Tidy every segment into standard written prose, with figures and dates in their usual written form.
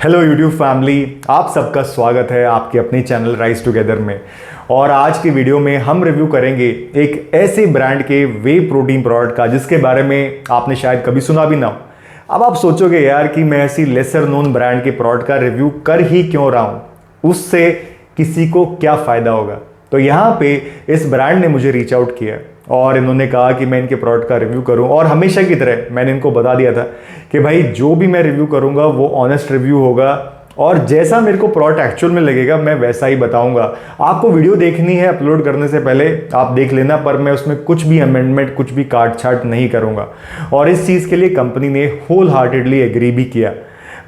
Hello YouTube family, आप सबका स्वागत है आपके अपने चैनल राइज टुगेदर में। और आज की वीडियो में हम रिव्यू करेंगे एक ऐसे ब्रांड के वे प्रोटीन प्रोडक्ट का जिसके बारे में आपने शायद कभी सुना भी ना हो। अब आप सोचोगे यार कि मैं ऐसी लेसर नोन ब्रांड के प्रोडक्ट का रिव्यू कर ही क्यों रहा हूँ, उससे किसी को क्या फ़ायदा होगा। तो यहाँ पे इस ब्रांड ने मुझे रीच आउट किया और इन्होंने कहा कि मैं इनके प्रोडक्ट का रिव्यू करूं। और हमेशा की तरह मैंने इनको बता दिया था कि भाई जो भी मैं रिव्यू करूंगा वो ऑनेस्ट रिव्यू होगा और जैसा मेरे को प्रोडक्ट एक्चुअल में लगेगा मैं वैसा ही बताऊंगा। आपको वीडियो देखनी है अपलोड करने से पहले आप देख लेना, पर मैं उसमें कुछ भी अमेंडमेंट, कुछ भी काट छाट नहीं करूंगा। और इस चीज़ के लिए कंपनी ने होल हार्टेडली एग्री भी किया।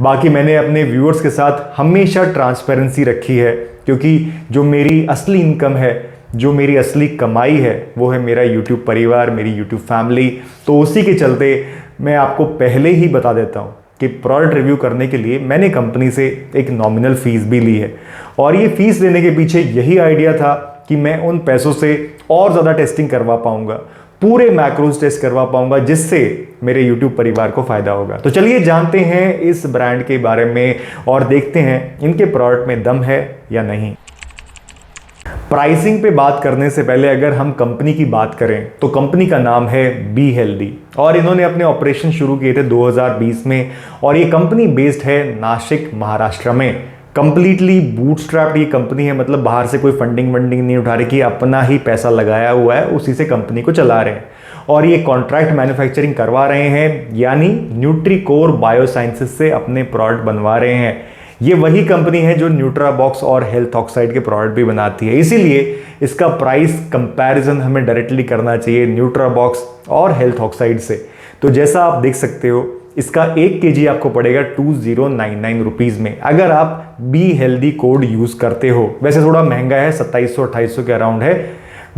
बाकी मैंने अपने व्यूअर्स के साथ हमेशा ट्रांसपेरेंसी रखी है, क्योंकि जो मेरी असली इनकम है, जो मेरी असली कमाई है, वो है मेरा YouTube परिवार, मेरी YouTube फैमिली। तो उसी के चलते मैं आपको पहले ही बता देता हूँ कि प्रोडक्ट रिव्यू करने के लिए मैंने कंपनी से एक नॉमिनल फ़ीस भी ली है। और ये फ़ीस लेने के पीछे यही आइडिया था कि मैं उन पैसों से और ज़्यादा टेस्टिंग करवा पाऊँगा, पूरे मैक्रोज टेस्ट करवा पाऊँगा, जिससे मेरे YouTube परिवार को फ़ायदा होगा। तो चलिए जानते हैं इस ब्रांड के बारे में और देखते हैं इनके प्रोडक्ट में दम है या नहीं। प्राइसिंग पे बात करने से पहले अगर हम कंपनी की बात करें तो कंपनी का नाम है बी हेल्दी और इन्होंने अपने ऑपरेशन शुरू किए थे 2020 में। और ये कंपनी बेस्ड है नासिक, महाराष्ट्र में। कंप्लीटली बूटस्ट्रैप्ड ये कंपनी है, मतलब बाहर से कोई फंडिंग वंडिंग नहीं उठा रही, कि अपना ही पैसा लगाया हुआ है, उसी से कंपनी को चला रहे हैं। और ये कॉन्ट्रैक्ट मैन्युफैक्चरिंग करवा रहे हैं, यानी न्यूट्रीकोर बायोसाइंसेस से अपने प्रोडक्ट बनवा रहे हैं। ये वही कंपनी है जो न्यूट्राबॉक्स और हेल्थ ऑक्साइड के प्रोडक्ट भी बनाती है, इसीलिए इसका प्राइस कंपैरिजन हमें डायरेक्टली करना चाहिए न्यूट्राबॉक्स और हेल्थ ऑक्साइड से। तो जैसा आप देख सकते हो, इसका 1 kg आपको पड़ेगा 2099 रुपीज़ में, अगर आप बी हेल्दी कोड यूज़ करते हो। वैसे थोड़ा महंगा है, 2700-2800 के अराउंड है,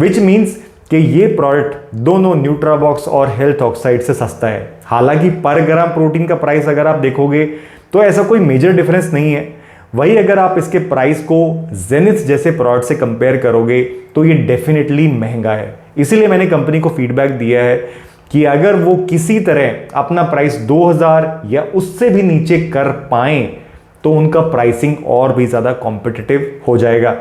विच मीन्स कि ये प्रोडक्ट दोनों न्यूट्राबॉक्स और हेल्थ ऑक्साइड से सस्ता है। हालांकि पर ग्राम प्रोटीन का प्राइस अगर आप देखोगे तो ऐसा कोई मेजर डिफरेंस नहीं है। वही अगर आप इसके प्राइस को जेनिथ जैसे प्रोडक्ट से कंपेयर करोगे तो ये डेफिनेटली महंगा है। इसीलिए मैंने कंपनी को फीडबैक दिया है कि अगर वो किसी तरह अपना प्राइस 2000 या उससे भी नीचे कर पाएं तो उनका प्राइसिंग और भी ज़्यादा कॉम्पिटिटिव हो जाएगा।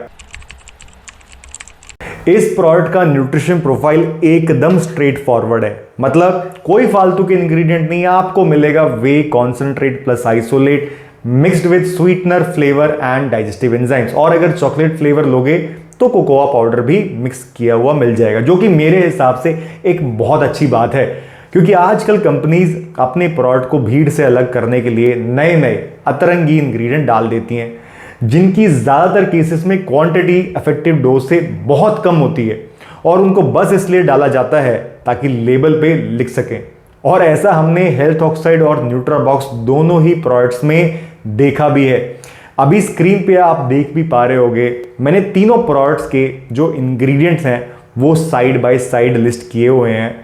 इस प्रोडक्ट का न्यूट्रिशन प्रोफाइल एकदम स्ट्रेट फॉरवर्ड है, मतलब कोई फालतू के इंग्रेडिएंट नहीं है। आपको मिलेगा whey concentrate plus isolate mixed with sweetener, flavour and digestive enzymes. और अगर चॉकलेट फ्लेवर लोगे तो कोकोआ पाउडर भी मिक्स किया हुआ मिल जाएगा, जो कि मेरे हिसाब से एक बहुत अच्छी बात है। क्योंकि आजकल कंपनीज अपने प्रोडक्ट को भीड़ से अलग करने के लिए नए नए अतरंगी इंग्रेडिएंट डाल देती हैं, जिनकी ज़्यादातर केसेस में क्वांटिटी इफेक्टिव डोज से बहुत कम होती है, और उनको बस इसलिए डाला जाता है ताकि लेबल पे लिख सकें। और ऐसा हमने हेल्थ ऑक्साइड और न्यूट्राबॉक्स दोनों ही प्रोडक्ट्स में देखा भी है। अभी स्क्रीन पे आप देख भी पा रहे होंगे, मैंने तीनों प्रोडक्ट्स के जो इंग्रेडिएंट्स हैं वो साइड बाय साइड लिस्ट किए हुए हैं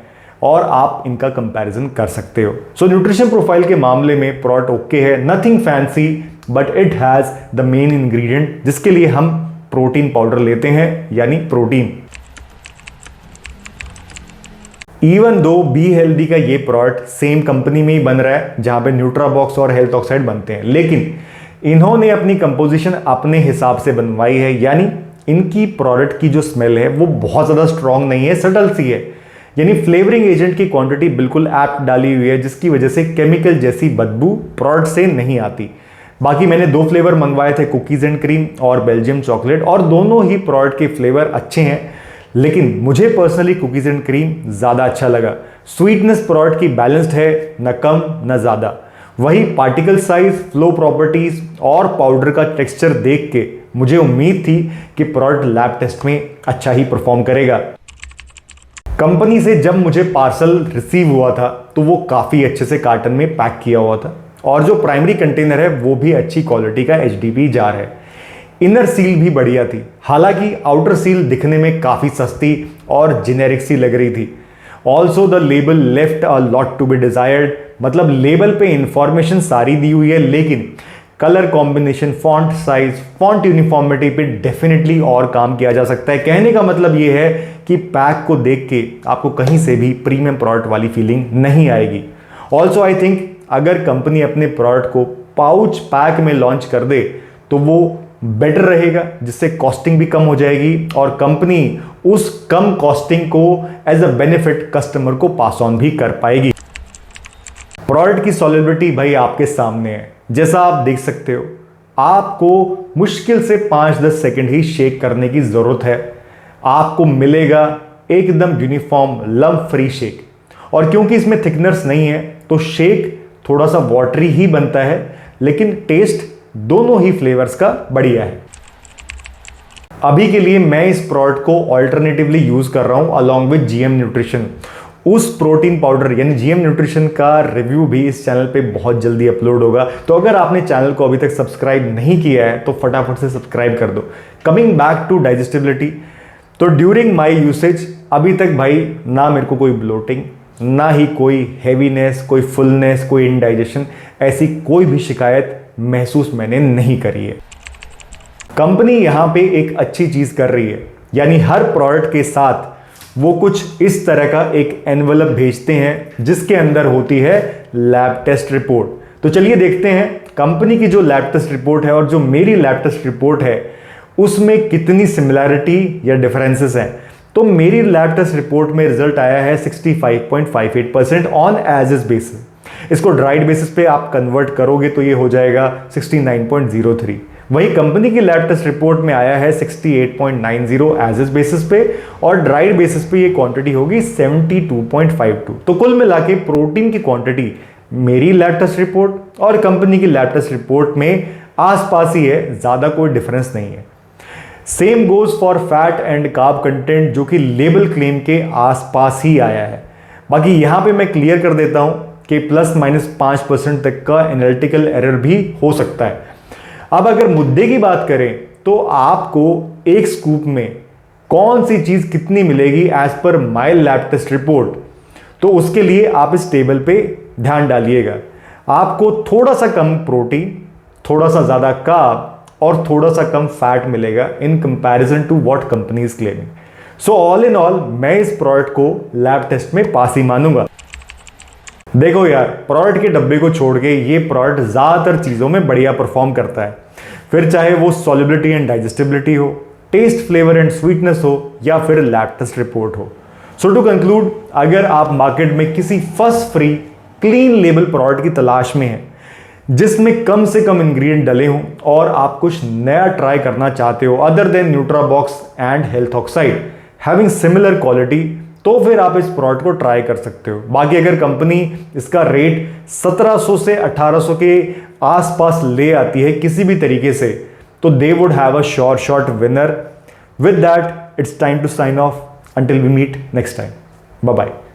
और आप इनका कंपैरिजन कर सकते हो। सो न्यूट्रिशन प्रोफाइल के मामले में प्रोडक्ट ओके है, nothing fancy, but it has the main ingredient जिसके लिए हम प्रोटीन पाउडर लेते हैं, यानी protein. Even though be healthy का ये प्रोडक्ट सेम कंपनी में ही बन रहा है जहां पे न्यूट्राबॉक्स और हेल्थ ऑक्साइड बनते हैं, लेकिन इन्होंने अपनी कंपोजिशन अपने हिसाब से बनवाई है। यानी इनकी प्रोडक्ट की जो स्मेल है वो बहुत ज़्यादा स्ट्रॉन्ग नहीं है, सटल सी है। यानी फ्लेवरिंग एजेंट की क्वांटिटी बिल्कुल ऐप्ट डाली हुई है, जिसकी वजह से केमिकल जैसी बदबू प्रोडक्ट से नहीं आती। बाकी मैंने 2 फ्लेवर मंगवाए थे, कुकीज़ एंड क्रीम और बेल्जियम चॉकलेट, और दोनों ही प्रोडक्ट के फ्लेवर अच्छे हैं, लेकिन मुझे पर्सनली कुकीज़ एंड क्रीम ज़्यादा अच्छा लगा। स्वीटनेस प्रोडक्ट की बैलेंस्ड है, न कम न ज़्यादा। वही पार्टिकल साइज, फ्लो प्रॉपर्टीज़ और पाउडर का टेक्सचर देख के मुझे उम्मीद थी कि प्रोडक्ट लैब टेस्ट में अच्छा ही परफॉर्म करेगा। कंपनी से जब मुझे पार्सल रिसीव हुआ था तो वो काफ़ी अच्छे से कार्टन में पैक किया हुआ था, और जो प्राइमरी कंटेनर है वो भी अच्छी क्वालिटी का HDPE जार है। इनर सील भी बढ़िया थी, हालांकि आउटर सील दिखने में काफ़ी सस्ती और जेनेरिक सी लग रही थी। Also the label left a lot to be desired, मतलब लेबल पे इंफॉर्मेशन सारी दी हुई है, लेकिन colour combination, font size, font uniformity पे डेफिनेटली और काम किया जा सकता है। कहने का मतलब ये है कि पैक को देख के आपको कहीं से भी प्रीमियम प्रोडक्ट वाली फीलिंग नहीं आएगी। ऑल्सो आई थिंक अगर कंपनी अपने प्रोडक्ट को पाउच पैक में लॉन्च कर दे तो वो बेटर रहेगा, जिससे कॉस्टिंग भी कम हो जाएगी और कंपनी उस कम कॉस्टिंग को एज अ बेनिफिट कस्टमर को पास ऑन भी कर पाएगी। प्रोडक्ट की सॉल्युबिलिटी भाई आपके सामने है, जैसा आप देख सकते हो। आपको मुश्किल से 5-10 सेकंड ही शेक करने की जरूरत है, आपको मिलेगा एकदम यूनिफॉर्म लम्प फ्री शेक। और क्योंकि इसमें थिकनेस नहीं है तो शेक थोड़ा सा वाटरी ही बनता है, लेकिन टेस्ट दोनों ही फ्लेवर्स का बढ़िया है। अभी के लिए मैं इस प्रोडक्ट को ऑल्टरनेटिवली यूज कर रहा हूं अलोंग विद जीएम न्यूट्रिशन। उस प्रोटीन पाउडर यानी जीएम न्यूट्रिशन का रिव्यू भी इस चैनल पे बहुत जल्दी अपलोड होगा, तो अगर आपने चैनल को अभी तक सब्सक्राइब नहीं किया है तो फटाफट से सब्सक्राइब कर दो। कमिंग बैक टू डाइजेस्टिबिलिटी, तो ड्यूरिंग माई यूसेज अभी तक भाई ना मेरे को कोई ब्लोटिंग, ना ही कोई हैवीनेस, कोई फुलनेस, कोई इंडाइजेशन, ऐसी कोई भी शिकायत महसूस मैंने नहीं करी है। कंपनी यहां पे एक अच्छी चीज कर रही है, यानी हर प्रोडक्ट के साथ वो कुछ इस तरह का एक एनवलप भेजते हैं जिसके अंदर होती है लैब टेस्ट रिपोर्ट। तो चलिए देखते हैं कंपनी की जो लैब टेस्ट रिपोर्ट है और जो मेरी लैब टेस्ट रिपोर्ट है उसमें कितनी सिमिलैरिटी या डिफरेंसेस हैं। तो मेरी लैब टेस्ट रिपोर्ट में रिजल्ट आया है 65.58% ऑन एज इज बेसिस। इसको ड्राइड बेसिस पे आप कन्वर्ट करोगे तो ये हो जाएगा 69.03। वही कंपनी की लैब टेस्ट रिपोर्ट में आया है 68.90 एज इज बेसिस पे और ड्राइड बेसिस पे ये क्वांटिटी होगी 72.52। तो कुल मिला के प्रोटीन की क्वांटिटी मेरी लैब टेस्ट रिपोर्ट और कंपनी की लैब टेस्ट रिपोर्ट में आसपास ही है, ज्यादा कोई डिफरेंस नहीं है। Same goes for fat and carb content, जो कि लेबल क्लेम के आसपास ही आया है। बाकी यहां पे मैं क्लियर कर देता हूं कि ±5% तक का एनालिटिकल एरर भी हो सकता है। अब अगर मुद्दे की बात करें तो आपको एक स्कूप में कौन सी चीज कितनी मिलेगी as per my lab test report, तो उसके लिए आप इस टेबल पे ध्यान डालिएगा। आपको थोड़ा सा कम प्रोटीन, थोड़ा सा ज्यादा कार्ब और थोड़ा सा कम फैट मिलेगा in comparison to what company is claiming. So all in all मैं इस प्रोडक्ट को लैब टेस्ट में पास ही मानूंगा। देखो यार, प्रोडक्ट के डब्बे को छोड़ के ये प्रोडक्ट ज्यादातर चीजों में बढ़िया परफॉर्म करता है, फिर चाहे वो सॉल्युबिलिटी एंड डाइजेस्टिबिलिटी हो, टेस्ट, फ्लेवर एंड स्वीटनेस हो या फिर लैब टेस्ट रिपोर्ट हो। सो टू कंक्लूड, अगर आप मार्केट में किसी first free clean label product की तलाश में हैं जिसमें कम से कम इंग्रेडिएंट डले हों और आप कुछ नया ट्राई करना चाहते हो other than Nutrabox and health oxide having similar quality, तो फिर आप इस प्रोडक्ट को ट्राई कर सकते हो। बाकी अगर कंपनी इसका रेट 1700 से 1800 के आसपास ले आती है किसी भी तरीके से, तो they would have a sure shot winner. With that it's time to sign off. Until we meet next time, bye bye.